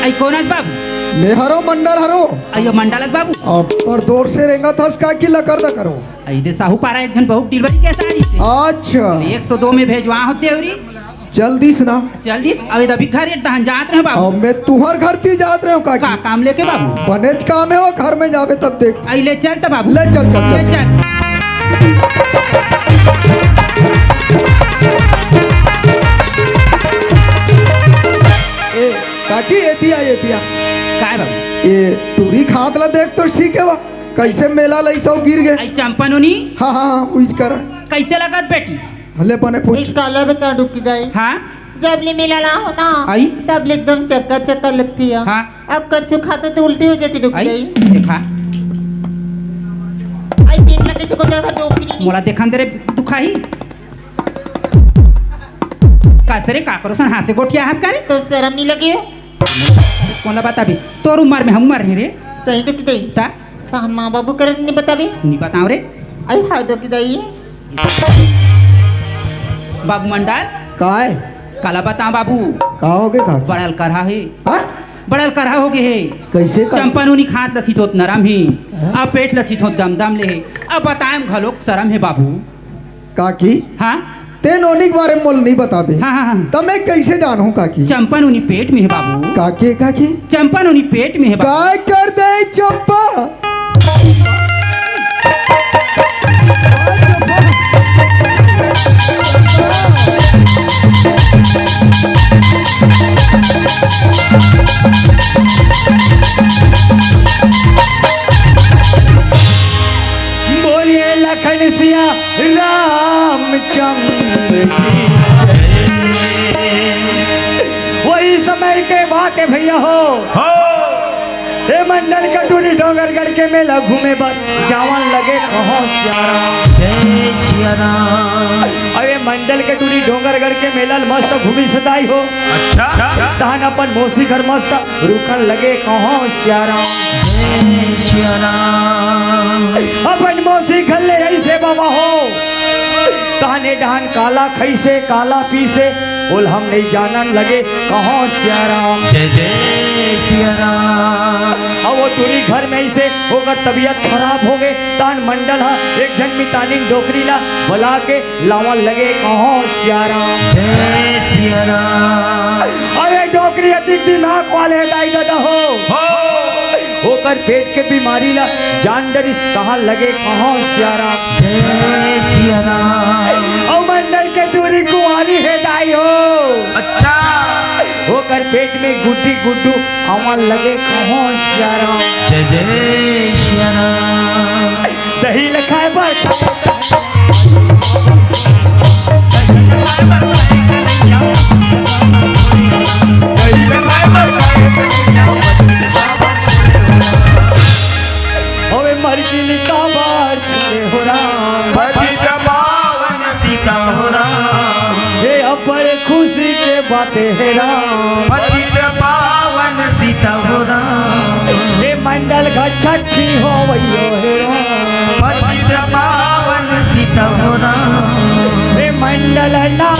आई conus बाबू मैं हरो मंडल हरो अयो मंडलक बाबू और दूर से रेंगा थस का की लकर दा करो आई दे साहू पारा एक जन बहुत डिलीवरी के सारी से अच्छा 102 में भेजवा होते अवरी जल्दी सुना जल्दी अभी अभी घर ये टहन जात रहे बाबू अब मैं तुहर घर ती जात रहे हो का का काम लेके बाबू बनेच काम है वो घर में जावे तब देख आई ले चल त बाबू ले चल चल ले चल चल ए काकी ये दिया काय बाबू ये टूरी खात ला देख तो ठीक है वा कैसे मेला लई सौ गिर गए आई चंपनुनी हाँ हाँ हाँ उइज कर कैसे लगत बेटी भले पने पूछ इस काला बता डुकी जाए हाँ जब ले मिला ना हो ना आई तब ले एकदम चक्कर चक्कर लगती है हाँ अब कच्चू खाते तो उल्टी हो जाती डुकी आई जाए देखा आई पेट लगे से को जगह डोकरी मोला देखन दे रे तू खाही कासरे का करो सन हासे गोठिया हंस करे तो शर्म नहीं लगी हो कोला बता भी तोर उमर में हम उमर रे सही डुकी जाए ता तो हम माँ बाबू कर नहीं बताबे नहीं बताओ रे आई हाथ डुकी जाए बाबू मंडल काय काला बता बाबू का हो गए का बड़ल करहा है हाँ? बड़ल करहा हो गए है कैसे का चंपनुनी खात लसित होत नरम ही अब पेट लसित होत दम दम ले अब बताएम घलोक शरम है बाबू काकी हाँ ते नोनी के बारे में मोल नहीं बताबे हाँ हाँ हाँ तब मैं कैसे जानूं काकी चंपनुनी पेट में है बाबू काकी काकी चंपनुनी पेट में है बाबू काय कर दे चंपा बोलिए लखन सिया रामचंद्र की वही समय के बात है भैया हो हे मंडल कटोरी डोंगरगढ़ के मेला घूमे पर जावन लगे कहो अरे मंडल कटोरी डोंगरगढ़ के मेला मस्त घूमी सदाई हो अच्छा तहन अपन मौसी घर मस्त रुकन लगे कहो श्याराम अपन मौसी घर ले ऐसे बाबा हो तहने डहान काला खैसे काला पीसे बोल हम नहीं जानन लगे कहो श्याराम जय जय श्याराम अब वो टूरी घर में ऐसे होकर तबीयत खराब हो गए तान मंडल हा एक जन मितानी डोकरी ला बुला के लावन लगे कहो श्याराम जय श्याराम अरे डोकरी अधिक दिमाग वाले दाई दादा हो होकर पेट के बीमारी ला जान डरी कहाँ लगे कहाँ श्याराम जय श्याराम और मंडल के दूरी कुंवारी है दाई हो अच्छा होकर पेट में गुड्डी गुड्डू अमन लगे कहाँ श्याराम जय जय श्याराम दही लखाए मरगिली का बार छुए हो राम पावन सीता हो राम ये अब बड़े खुशी के बातें है राम पावन सीता हो राम ये मंडल का छठी हो वही है राम पावन सीता हो राम ये मंडल ना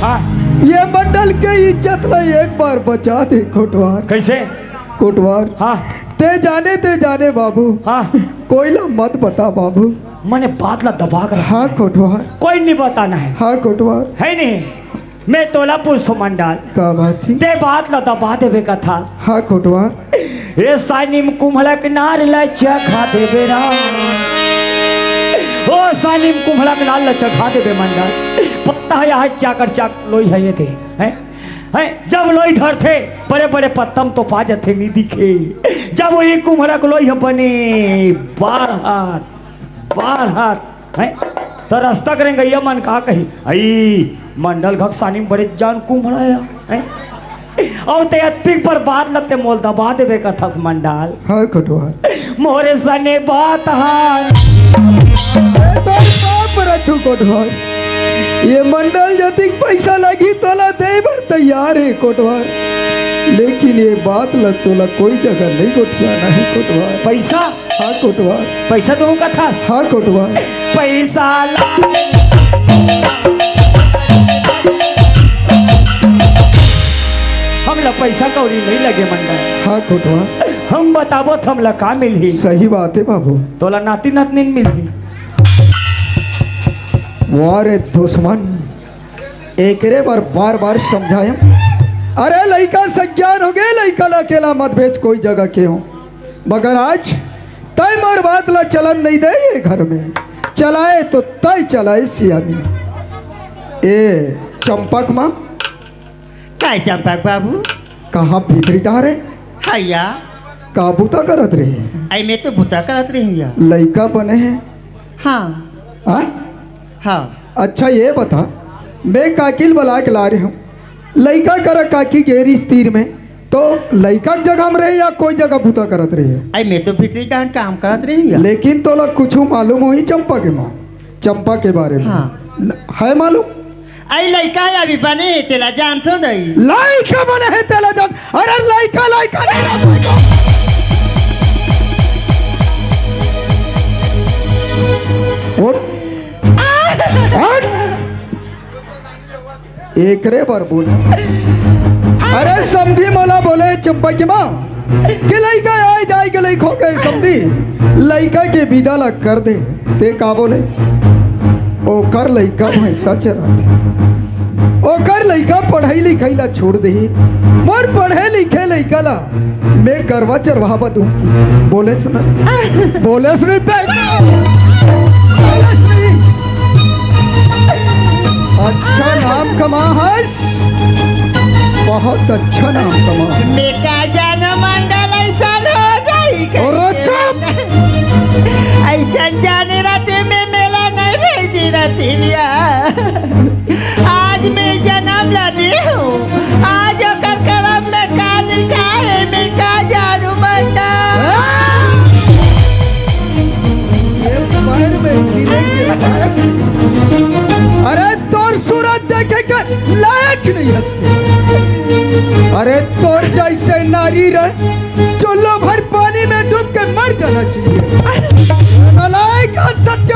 हाँ ये मंडल के इज्जत ला एक बार बचा दे कोटवार कैसे कोटवार हाँ ते जाने बाबू हाँ कोई ला मत बता बाबू मैंने बात ला दबा कर हाँ कोटवार कोई नहीं बताना है हाँ कोटवार है नहीं मैं तोला पूछ तो मंडल का बात थी ते बात ला दबा देवे का था हाँ कोटवार ये सानिम कुम्हलक नार ला चखा देवे राम ओ सानिम कुम्हलक नार ला चखा देवे मंडल पत्ता है यहाँ चाकर चाक लोई है ये थे हैं जब लोई धर थे बड़े बड़े पत्तम तो पा जाते नहीं दिखे जब वो ये कुम्हलक लोई अपने बार हाथ हैं तो रास्ता करेंगे ये मन कहा कही आई मंडल घक सानिम बड़े जान कुम्हलाया हैं और ते अतिक पर बात लगते मोल दबा देवे का थस मंडल हाँ कोटवार मोरे सने बात हान रखू कोटवार ये मंडल जतिक पैसा लगी तोला दे बर तैयार है कोटवार लेकिन ये बात लग तोला कोई जगह नहीं गोठियाना है कोटवार पैसा हाँ कोटवार पैसा दूँ का था हाँ कोटवार पैसा पैसा कौड़ी नहीं लगे मंडल। हाँ कोटवार, हम बताबो हमला का मिलही। सही बात है बाबू। तोला नाती नातनी मिलही। वारे दुश्मन एकरे बार बार समझाए। अरे लड़का सज्ञान हो गए, लड़का ला अकेला मत भेज कोई जगह के हो, मगर आज तय मर बात ला चलन नहीं दे ये घर में। चलाए तो तय चलाए सियानी। ए चंपक माँ, काय चंपक बाबू? कहाँ भीतरी डारे हैया काबूता करत रहे? आई मैं तो बुता करत रही हूँ। लड़का बने हैं? हाँ हाँ हाँ। अच्छा ये बता, मैं काकिल बुला के ला रही हूँ, लड़का कर काकी गेरी तीर में, तो लड़का जगह में रहे या कोई जगह भूता करत रहे? आई मैं तो भीतरी डांड काम करत रही हूँ। लेकिन तो लोग कुछ मालूम हो ही चंपा के माँ, चंपा के बारे में? हाँ। है मालूम? आई लड़का अभी बने तेला जान तो नहीं। लड़का बने है तेला जान? अरे लड़का लड़का एकरे बार बोल। अरे समझी मला बोले चंपा की माँ कि लड़का आए जाए के लड़का हो गए, समझी लड़का के विदा ला कर दे। ते का बोले? ओ कर लड़का भैंसा चराते, ओ कर लड़का पढ़ाई लिखाई ला छोड़ दे, मोर पढ़े लिखे लड़का ला मैं गरवा चरवाहा दूंगी। बोले सुन, बोले सुन, अच्छा नाम कमा हस, बहुत अच्छा नाम कमा। मैं का जानो मंडल ऐसा हो जाई। और ऐसा जाने राते में मेला नहीं भेजी रहती भैया। आज मैं जन्म लाती हूँ, आज कर करम में का लिखा है मैं का जानू मंडल। अरे तोर सूरत देखे के लायक नहीं हंसते। अरे तोर जैसे नारी रहे चुल्लो भर पानी में डूब के मर जाना चाहिए। नालायक सत्य।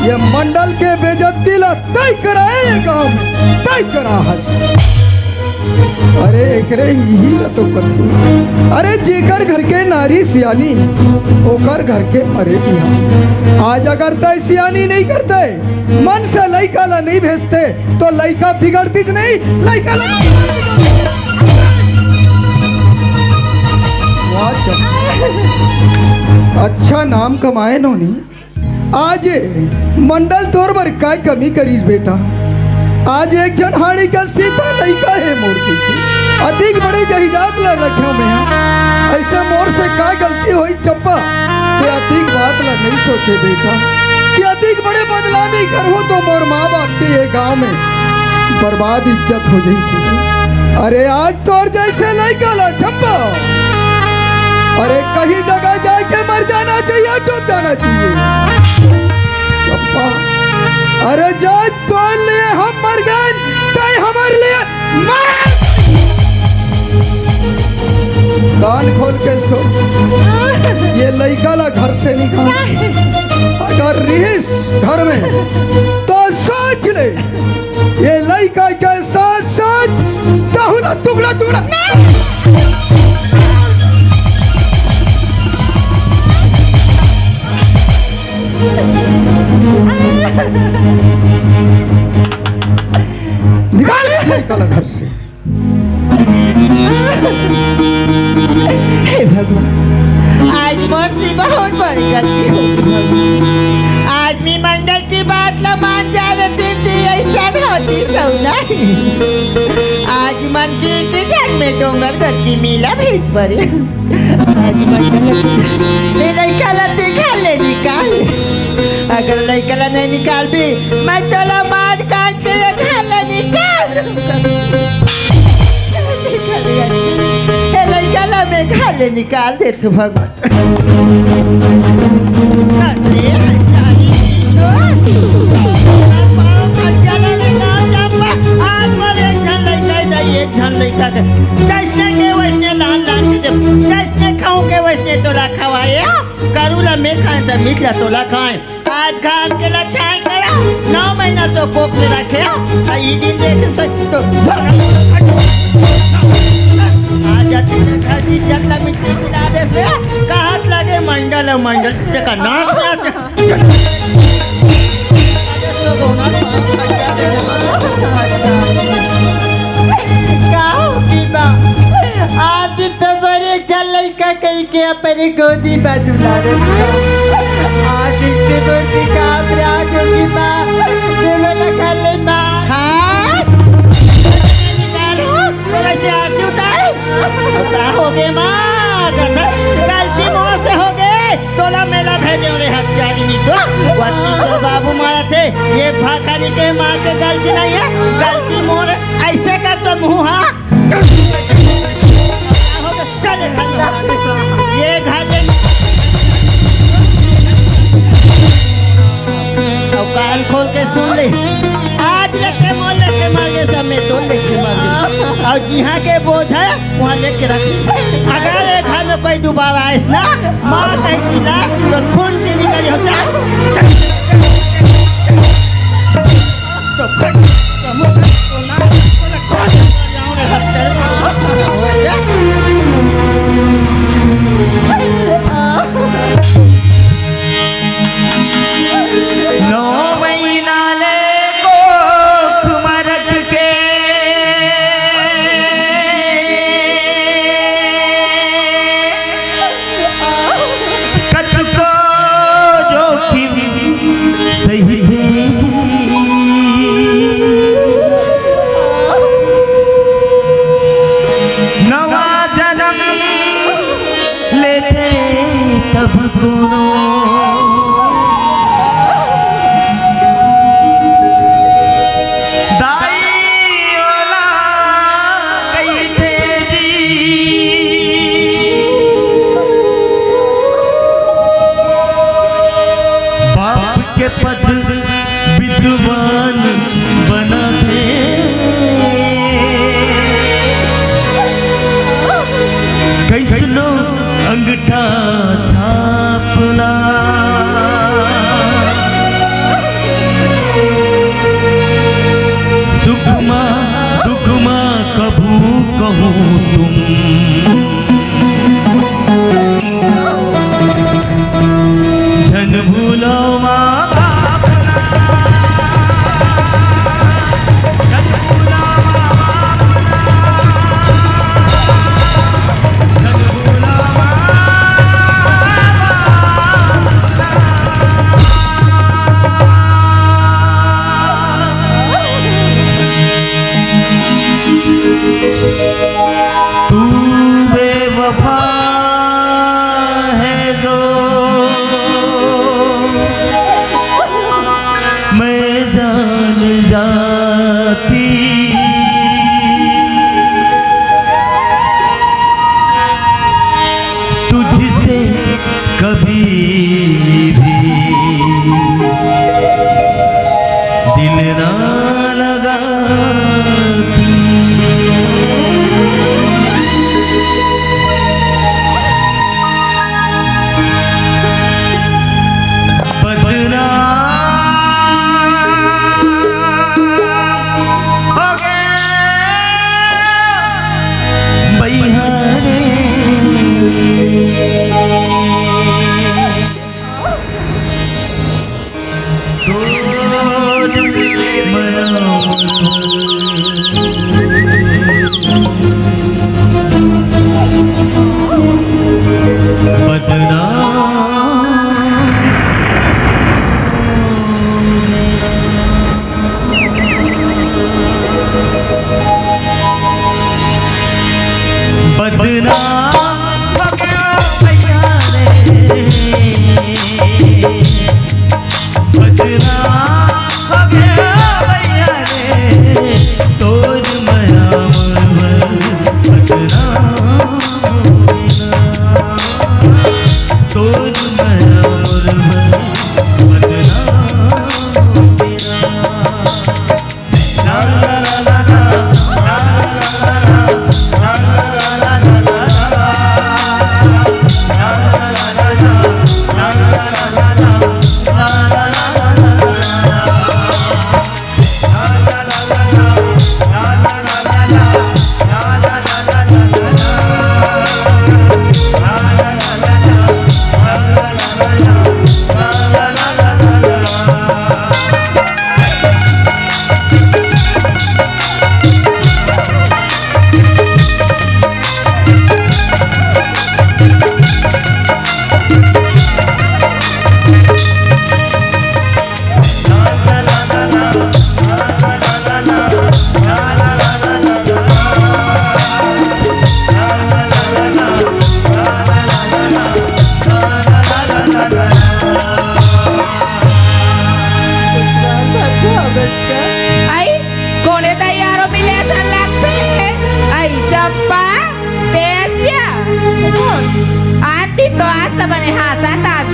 ये मंडल के बेइज्जती ला तय कराए ये गाँव में, तय करा हंस। अरे एकरे यही ना तो कथू। अरे जेकर घर के नारी सियानी ओकर घर के मरे बिहा। आज अगर तय सियानी नहीं करते, मन से लड़का ला नहीं भेजते, तो लड़का बिगड़ती नहीं, लड़का अच्छा नाम कमाए नोनी। आज मंडल तोर बर का कमी करीस बेटा। आज एक जन हाड़ी का सीधा लड़का है मूर्ति की, अधिक बड़े जहिजात ला रखे में। ऐसे मोर से का गलती हुई चंपा? ते अधिक बात ला नहीं सोचे बेटा कि अधिक बड़े बदलामी करूँ तो मोर माँ बाप के ये गांव में बर्बाद इज्जत हो जाएगी। अरे आज तोर जैसे लड़का ला चंपा, अरे कहीं जगह जाके मर जाना चाहिए, डूब जाना चाहिए चंपा। अरे जाए तो लिए हम मर गए, तो हमारे लिए कान खोल के सो। ये लड़का ला घर से निकाल, अगर रहीस घर में तो सोच ले ये लड़का के साथ साथ टुकड़ा टुकड़ा टुकड़ा। निकाल घर से। हे भगवान, आज मुझसे बहुत बड़ी गलती हो गई। आज मी मंडल की बात ला मान जा रही थी, ऐसा होती क्यों नहीं? आज मंदिर के घर में डोंगर गति मिला भेज पड़े। आज मंडल ले लड़का ला दिखा ले निकाल। अगर लड़का ला नहीं निकाल भी मैं चला मार काट के खा ले निकाल। लड़का ला मैं खा ले निकाल दे तू भगवान। जैसने के वैसने लाल लाल के जैसने खाऊं के वैसने तोला खवाए। करूला मैं खाए तो मीठा तोला खाए। आज खान के ला छाए करा 9 महीना तो कोक में रखे ये दिन देखे तो आ जाते खाली जगला मिट्टी मिला दे से कहत लगे मंडल से का नाच आज तो बड़े चल का कहीं के अपने गोदी में दुला आज इससे बोलती का अपराध होगी माँ देवे लगा ले माँ हाँ मेरा चाहती उतार हो गए माँ गलती मोह से हो गए तोला मेला भेजे उन्हें हत्यारी नहीं तो वत्ती तो बाबू मारा थे ये भाखानी के माँ के गलती नहीं है गलती मोह ऐसे कर तो मुँह हाँ ये घर कान खोल के सुन ले आज लेके मोल लेके मांगे सब में तो लेके मांगे और जहाँ के बोझ है वहाँ लेके रख अगर ये घर में कोई दोबारा आए ना माँ कहीं चिल्ला तो खून की निकली होता अंगठा छापना सुखमा दुखमा कभू कहूँ तुम झन भूलो माँ तुझसे कभी भी दिल ना लगाती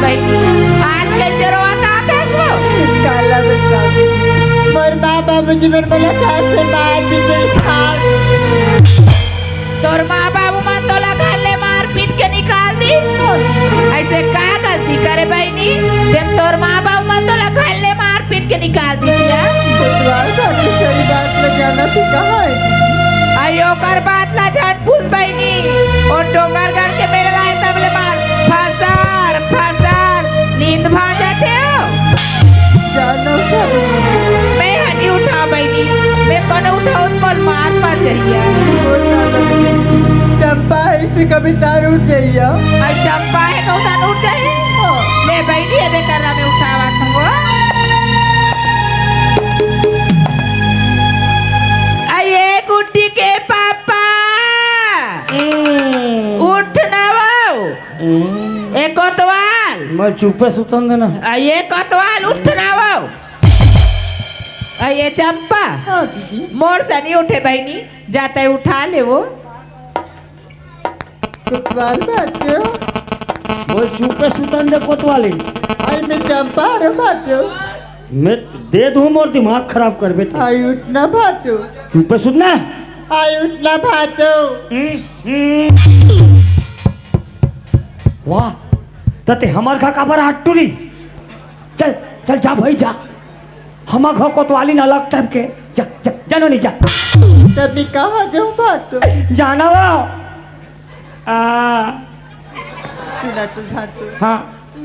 बहनी आज कैसे रोता था इसको काला बच्चा मोर माँ बाबूजी मेरे मुलाकात से मार पीट के निकाल तोर माँ बाबू माँ तो लगा ले मार पीट के निकाल दी ऐसे क्या गलती करे बहनी जब तोर माँ बाबू माँ तो लगा ले मार पीट के निकाल दी सही बात में जाना थी कहाँ है आयो कर बात ला जान पूछ बहनी और डोंगर गढ़ के मेरे लाए तबले मार फसार फसार नींद भाग जाते हो जानो मैं हनी उठा बहनी मैं कौन उठाऊं मोर मार पड़ जाइए चंपा ऐसे कभी तार उठ जाइए और चंपा है कौन तार उठ जाए ले बहनी ये देख कर मैं उठावा तुमको आये गुड्डी के पापा उठना वो ए कोतवाल मैं चुपे सुतन देना आये कोतवाल उठना वो आये चंपा मोर से नहीं उठे बहनी जाता है उठा ले वो कोतवाल बात हो मैं चुपे सुतन दे कोतवाली आई मैं चंपा रे बात हो मैं दे दूं मोर दिमाग खराब कर बेटे आई उठना बात हो चुपे सुतना आई उठना बात हो वाह तते हमार घा का बड़ा हट्टुरी चल चल जा भाई जा हमार घर कोतवाली न अलग टाइप के जा जा जानो नहीं जा तब मैं कहाँ जाऊँ बात हो जाना वो सुना तुम बात हो हाँ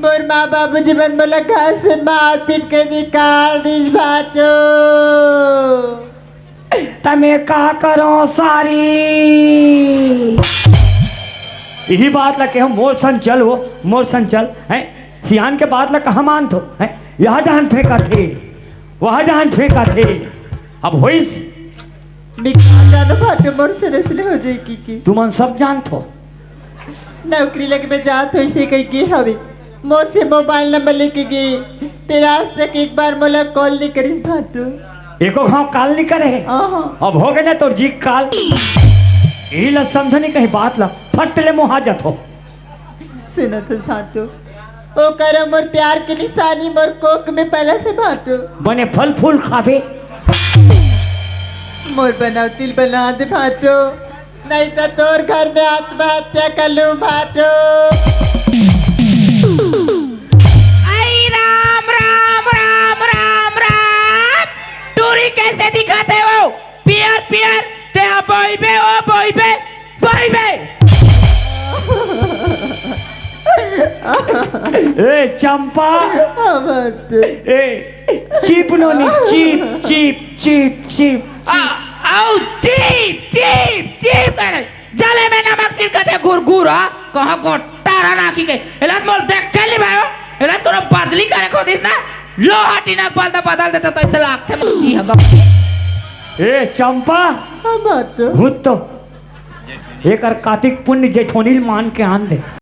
मोर माँ बाबू जी मन मुलाकात से मार पीट के निकाल दी बातो तमे का करो सारी यही बात लगे हम मोर संचल हो मोर संचल है सियान के बात लग कहा मान तो है यह डांड फेंका थे वह डांड फेंका थे अब होइस मैं कहाँ जानो बातो मोर से नस्ल हो जाएगी की तुमन सब जान थो नौकरी लगे मैं जात हो इसे कहीं की हवे मोर से मोबाइल नंबर लेके गई फिर आज तक एक बार मोला कॉल नहीं करी बातो एको घाव काल नहीं करे अब हो गए ना तो जी काल यही ल समझने कहीं बात ला फट ले मुहाजत हो सुना तो बातो ओ करो मोर प्यार की निशानी मोर कोक में पहले से बातो बने फल फूल खावे मोर बनाओ तिल बना दे बातो नहीं तो तोर घर में आत्महत्या कर लूं बातो आई राम राम राम राम राम टूरी कैसे दिखाते हो पियर पियर ते बॉय बे ओ बॉय बे बॉय बे ए चंपा ए चीप नो नी चीप चीप चीप चीप आओ चीप चीप चीप कर जले में नमक सिरकते गुरगुरा कहां को तारा नाकी के एलात मोल देख के ले भायो एलात कोनो बदली करे को दिस ना लो हटिना बदल देता तो ऐसे लागते मस्ती है गप ए चंपा बात भूत तो एक कार्तिक पुण्य जेठोनील मान के आन दे